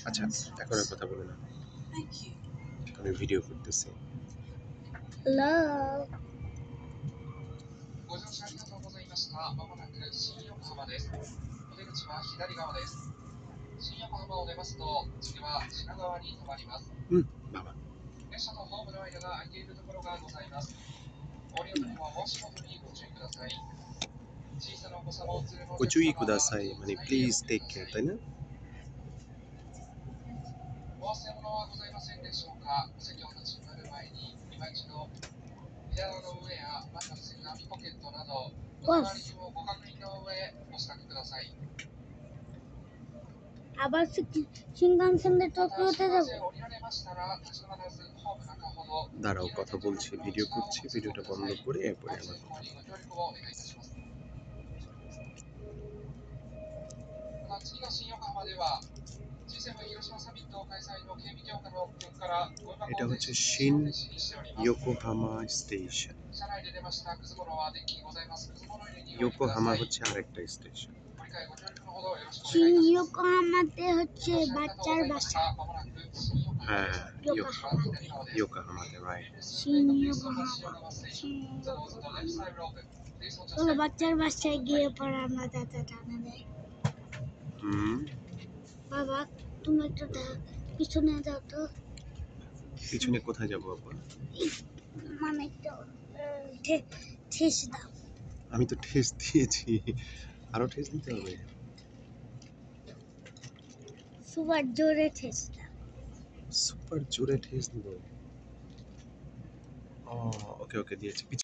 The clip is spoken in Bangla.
আচ্ছা, এখন আর কথা বলো না, আমি ভিডিও করতেছি। হ্যালো ご乗車ありがとうございました。まもなく新横浜です。お出口は左側です。新横浜を出ますと、次は品川に停まります。বাবা, 列車とホームの間が空いているところがございます。降りるときはお足元にご注意ください。小さなお子様を連れのお客ご注意様はくださいমানে প্লিজ টেক কেয়ার, তাই না? お忘れ物はございませんでしょうか。お席をお立ちになる前に、今一度、左の上や前の席の網ポケットなど、お隣にもご確認の上、お支度ください。 আবার সিংহাসনে টোকিওতে যাব। দাঁড়াও, কথা বলছি, ভিডিও করছি, ভিডিওটা বন্ধ করে এরপরে আমার কথা বলবো। 次の新横浜では G7 広島サミット開催の警備強化の点から এটা হচ্ছে শিন ইয়োকোহামা স্টেশন। 車内で出ましたくず物はデッキにございます。くず物入れにお入れください。 ইয়োকোহামা হচ্ছে আরেকটা স্টেশন। ご理解ご協力のほどよろしくお願いいたします。 সিংহাসনে হচ্ছে বাচ্চার বাসা। হ্যাঁ, ইয়োকোহামাতে, রাইট। চলো বাচ্চার বাসায় গিয়ে পরে আমরা চাচা টানা দেয়। বাবা তুমি একটু পিছনে যাও তো। পিছনে কোথায় যাবো আপা? মানে একটু ঠেস দাও। আমি তো ঠেস দিয়েছি, আরো ঠেস দিতে হবে? সুপার জোরে ঠেস দাও। সুপার জোরে ঠেস দিব? ওকে ওকে, দিয়েছি।